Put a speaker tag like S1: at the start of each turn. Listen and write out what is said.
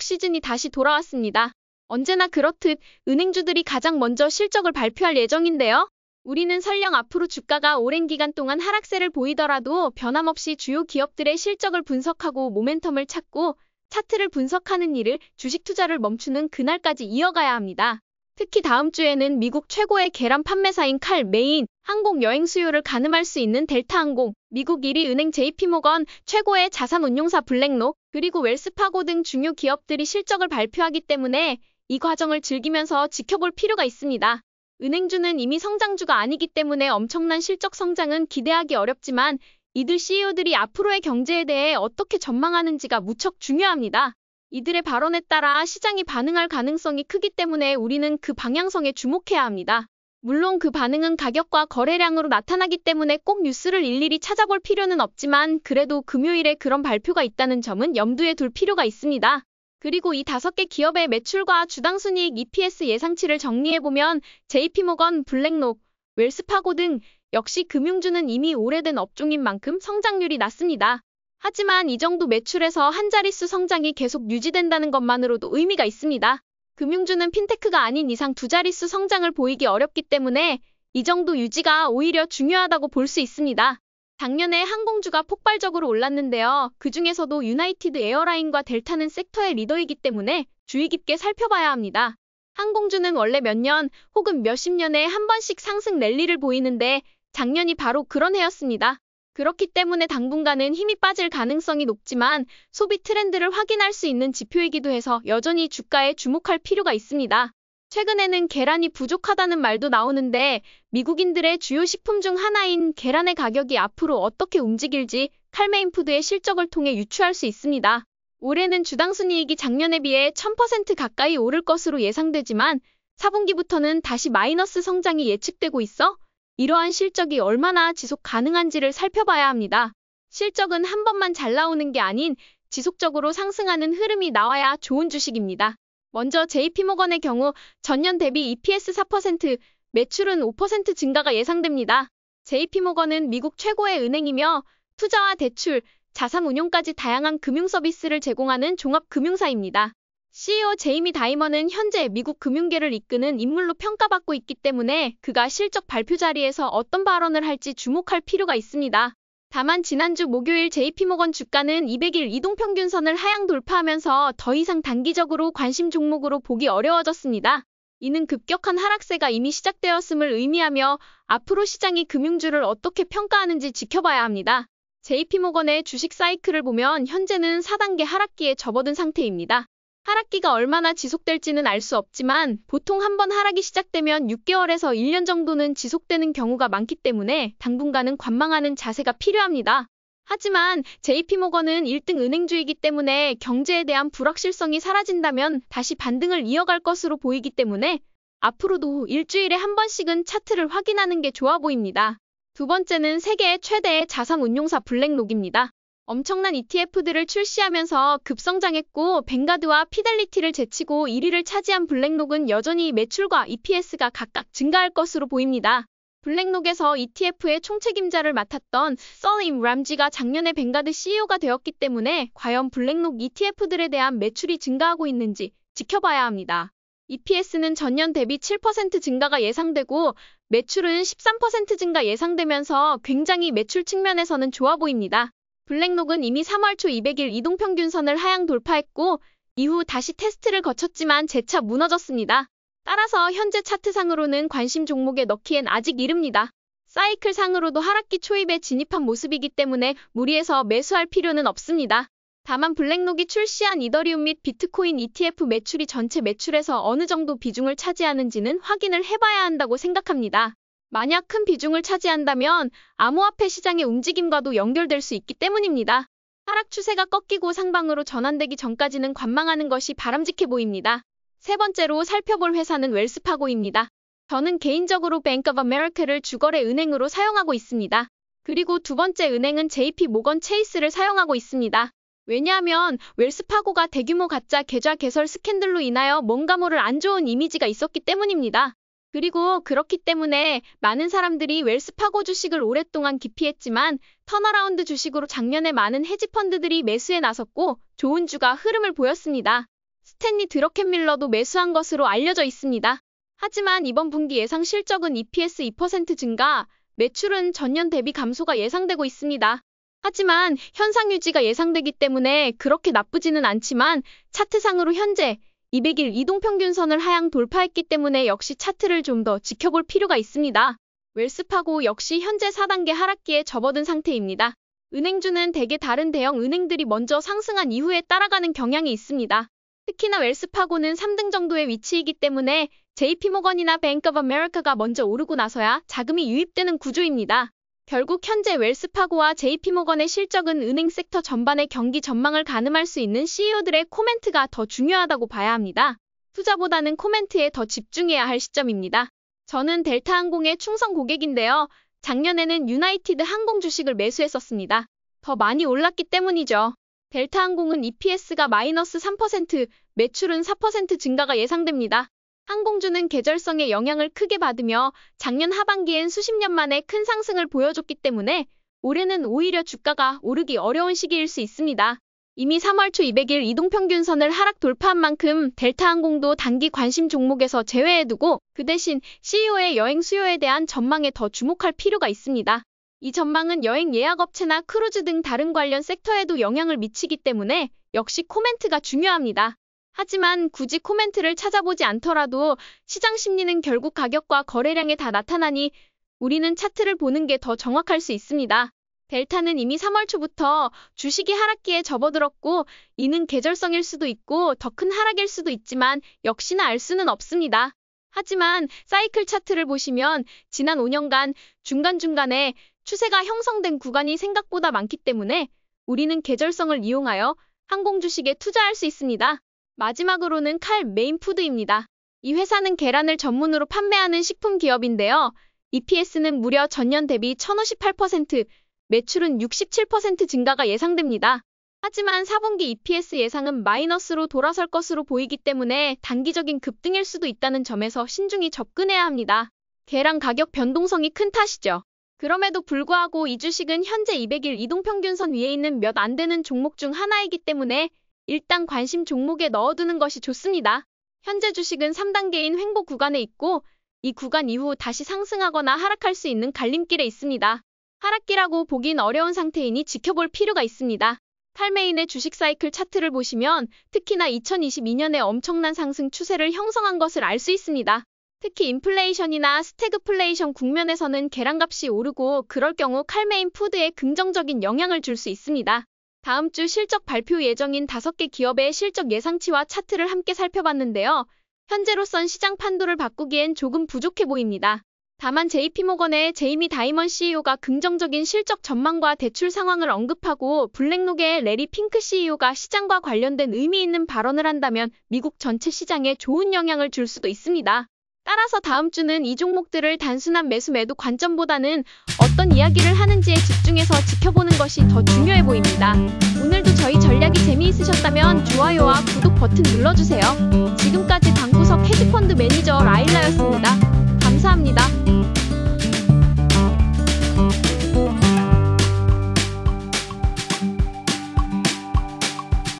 S1: 시즌이 다시 돌아왔습니다. 언제나 그렇듯 은행주들이 가장 먼저 실적을 발표할 예정인데요. 우리는 설령 앞으로 주가가 오랜 기간 동안 하락세를 보이더라도 변함없이 주요 기업들의 실적을 분석하고 모멘텀을 찾고 차트를 분석하는 일을 주식 투자를 멈추는 그날까지 이어가야 합니다. 특히 다음 주에는 미국 최고의 계란 판매사인 칼 메인, 항공 여행 수요를 가늠할 수 있는 델타항공, 미국 1위 은행 JP모건, 최고의 자산운용사 블랙록, 그리고 웰스파고 등 중요 기업들이 실적을 발표하기 때문에 이 과정을 즐기면서 지켜볼 필요가 있습니다. 은행주는 이미 성장주가 아니기 때문에 엄청난 실적 성장은 기대하기 어렵지만 이들 CEO들이 앞으로의 경제에 대해 어떻게 전망하는지가 무척 중요합니다. 이들의 발언에 따라 시장이 반응할 가능성이 크기 때문에 우리는 그 방향성에 주목해야 합니다. 물론 그 반응은 가격과 거래량으로 나타나기 때문에 꼭 뉴스를 일일이 찾아볼 필요는 없지만 그래도 금요일에 그런 발표가 있다는 점은 염두에 둘 필요가 있습니다. 그리고 이 5개 기업의 매출과 주당순이익 EPS 예상치를 정리해보면 JP모건, 블랙록, 웰스파고 등 역시 금융주는 이미 오래된 업종인 만큼 성장률이 낮습니다. 하지만 이 정도 매출에서 한 자릿수 성장이 계속 유지된다는 것만으로도 의미가 있습니다. 금융주는 핀테크가 아닌 이상 두 자릿수 성장을 보이기 어렵기 때문에 이 정도 유지가 오히려 중요하다고 볼 수 있습니다. 작년에 항공주가 폭발적으로 올랐는데요. 그중에서도 유나이티드 에어라인과 델타는 섹터의 리더이기 때문에 주의 깊게 살펴봐야 합니다. 항공주는 원래 몇 년 혹은 몇십 년에 한 번씩 상승 랠리를 보이는데 작년이 바로 그런 해였습니다. 그렇기 때문에 당분간은 힘이 빠질 가능성이 높지만 소비 트렌드를 확인할 수 있는 지표이기도 해서 여전히 주가에 주목할 필요가 있습니다. 최근에는 계란이 부족하다는 말도 나오는데 미국인들의 주요 식품 중 하나인 계란의 가격이 앞으로 어떻게 움직일지 칼메인푸드의 실적을 통해 유추할 수 있습니다. 올해는 주당순이익이 작년에 비해 1000% 가까이 오를 것으로 예상되지만 4분기부터는 다시 마이너스 성장이 예측되고 있어 이러한 실적이 얼마나 지속 가능한지를 살펴봐야 합니다. 실적은 한 번만 잘 나오는 게 아닌 지속적으로 상승하는 흐름이 나와야 좋은 주식입니다. 먼저 JP모건의 경우 전년 대비 EPS 4%, 매출은 5% 증가가 예상됩니다. JP모건은 미국 최고의 은행이며 투자와 대출, 자산 운용까지 다양한 금융 서비스를 제공하는 종합금융사입니다. CEO 제이미 다이먼은 현재 미국 금융계를 이끄는 인물로 평가받고 있기 때문에 그가 실적 발표 자리에서 어떤 발언을 할지 주목할 필요가 있습니다. 다만 지난주 목요일 JP모건 주가는 200일 이동평균선을 하향 돌파하면서 더 이상 단기적으로 관심 종목으로 보기 어려워졌습니다. 이는 급격한 하락세가 이미 시작되었음을 의미하며 앞으로 시장이 금융주를 어떻게 평가하는지 지켜봐야 합니다. JP모건의 주식 사이클을 보면 현재는 4단계 하락기에 접어든 상태입니다. 하락기가 얼마나 지속될지는 알 수 없지만 보통 한번 하락이 시작되면 6개월에서 1년 정도는 지속되는 경우가 많기 때문에 당분간은 관망하는 자세가 필요합니다. 하지만 JP모건은 1등 은행주이기 때문에 경제에 대한 불확실성이 사라진다면 다시 반등을 이어갈 것으로 보이기 때문에 앞으로도 일주일에 한 번씩은 차트를 확인하는 게 좋아 보입니다. 두 번째는 세계 최대의 자산운용사 블랙록입니다. 엄청난 ETF들을 출시하면서 급성장했고 뱅가드와 피델리티를 제치고 1위를 차지한 블랙록은 여전히 매출과 EPS가 각각 증가할 것으로 보입니다. 블랙록에서 ETF의 총책임자를 맡았던 서림 람지가 작년에 뱅가드 CEO가 되었기 때문에 과연 블랙록 ETF들에 대한 매출이 증가하고 있는지 지켜봐야 합니다. EPS는 전년 대비 7% 증가가 예상되고 매출은 13% 증가 예상되면서 굉장히 매출 측면에서는 좋아 보입니다. 블랙록은 이미 3월 초 200일 이동평균선을 하향 돌파했고 이후 다시 테스트를 거쳤지만 재차 무너졌습니다. 따라서 현재 차트상으로는 관심 종목에 넣기엔 아직 이릅니다. 사이클상으로도 하락기 초입에 진입한 모습이기 때문에 무리해서 매수할 필요는 없습니다. 다만 블랙록이 출시한 이더리움 및 비트코인 ETF 매출이 전체 매출에서 어느 정도 비중을 차지하는지는 확인을 해봐야 한다고 생각합니다. 만약 큰 비중을 차지한다면 암호화폐 시장의 움직임과도 연결될 수 있기 때문입니다. 하락 추세가 꺾이고 상방으로 전환되기 전까지는 관망하는 것이 바람직해 보입니다. 세 번째로 살펴볼 회사는 웰스파고입니다. 저는 개인적으로 뱅크 오브 아메리카를 주거래 은행으로 사용하고 있습니다. 그리고 두 번째 은행은 JP모건 체이스를 사용하고 있습니다. 왜냐하면 웰스파고가 대규모 가짜 계좌 개설 스캔들로 인하여 뭔가 모를 안 좋은 이미지가 있었기 때문입니다. 그리고 그렇기 때문에 많은 사람들이 웰스파고 주식을 오랫동안 기피했지만 턴어라운드 주식으로 작년에 많은 헤지펀드들이 매수에 나섰고 좋은 주가 흐름을 보였습니다. 스탠리 드러켄밀러도 매수한 것으로 알려져 있습니다. 하지만 이번 분기 예상 실적은 EPS 2% 증가, 매출은 전년 대비 감소가 예상되고 있습니다. 하지만 현상 유지가 예상되기 때문에 그렇게 나쁘지는 않지만 차트상으로 현재 200일 이동평균선을 하향 돌파했기 때문에 역시 차트를 좀 더 지켜볼 필요가 있습니다. 웰스파고 역시 현재 4단계 하락기에 접어든 상태입니다. 은행주는 대개 다른 대형 은행들이 먼저 상승한 이후에 따라가는 경향이 있습니다. 특히나 웰스파고는 3등 정도의 위치이기 때문에 JP모건이나 뱅크 오브 아메리카가 먼저 오르고 나서야 자금이 유입되는 구조입니다. 결국 현재 웰스파고와 JP모건의 실적은 은행 섹터 전반의 경기 전망을 가늠할 수 있는 CEO들의 코멘트가 더 중요하다고 봐야 합니다. 투자보다는 코멘트에 더 집중해야 할 시점입니다. 저는 델타항공의 충성 고객인데요. 작년에는 유나이티드 항공 주식을 매수했었습니다. 더 많이 올랐기 때문이죠. 델타항공은 EPS가 마이너스 3%, 매출은 4% 증가가 예상됩니다. 항공주는 계절성의 영향을 크게 받으며 작년 하반기엔 수십 년 만에 큰 상승을 보여줬기 때문에 올해는 오히려 주가가 오르기 어려운 시기일 수 있습니다. 이미 3월 초 200일 이동평균선을 하락 돌파한 만큼 델타항공도 단기 관심 종목에서 제외해두고 그 대신 CEO의 여행 수요에 대한 전망에 더 주목할 필요가 있습니다. 이 전망은 여행 예약업체나 크루즈 등 다른 관련 섹터에도 영향을 미치기 때문에 역시 코멘트가 중요합니다. 하지만 굳이 코멘트를 찾아보지 않더라도 시장 심리는 결국 가격과 거래량에 다 나타나니 우리는 차트를 보는 게 더 정확할 수 있습니다. 델타는 이미 3월 초부터 주식이 하락기에 접어들었고 이는 계절성일 수도 있고 더 큰 하락일 수도 있지만 역시나 알 수는 없습니다. 하지만 사이클 차트를 보시면 지난 5년간 중간중간에 추세가 형성된 구간이 생각보다 많기 때문에 우리는 계절성을 이용하여 항공 주식에 투자할 수 있습니다. 마지막으로는 칼 메인푸드입니다. 이 회사는 계란을 전문으로 판매하는 식품 기업인데요. EPS는 무려 전년 대비 1058%, 매출은 67% 증가가 예상됩니다. 하지만 4분기 EPS 예상은 마이너스로 돌아설 것으로 보이기 때문에 단기적인 급등일 수도 있다는 점에서 신중히 접근해야 합니다. 계란 가격 변동성이 큰 탓이죠. 그럼에도 불구하고 이 주식은 현재 200일 이동평균선 위에 있는 몇 안 되는 종목 중 하나이기 때문에 일단 관심 종목에 넣어두는 것이 좋습니다. 현재 주식은 3단계인 횡보 구간에 있고 이 구간 이후 다시 상승하거나 하락할 수 있는 갈림길에 있습니다. 하락기라고 보긴 어려운 상태이니 지켜볼 필요가 있습니다. 칼메인의 주식 사이클 차트를 보시면 특히나 2022년에 엄청난 상승 추세를 형성한 것을 알 수 있습니다. 특히 인플레이션이나 스태그플레이션 국면에서는 계란값이 오르고 그럴 경우 칼메인 푸드에 긍정적인 영향을 줄 수 있습니다. 다음 주 실적 발표 예정인 5개 기업의 실적 예상치와 차트를 함께 살펴봤는데요. 현재로선 시장 판도를 바꾸기엔 조금 부족해 보입니다. 다만 JP모건의 제이미 다이먼 CEO가 긍정적인 실적 전망과 대출 상황을 언급하고 블랙록의 레리 핑크 CEO가 시장과 관련된 의미 있는 발언을 한다면 미국 전체 시장에 좋은 영향을 줄 수도 있습니다. 따라서 다음 주는 이 종목들을 단순한 매수 매도 관점보다는 어떤 이야기를 하는지에 집중해서 지켜보는 것이 더 중요해 보입니다. 오늘도 저희 전략이 재미있으셨다면 좋아요와 구독 버튼 눌러주세요. 지금까지 방구석 헤지펀드 매니저 라일라였습니다. 감사합니다.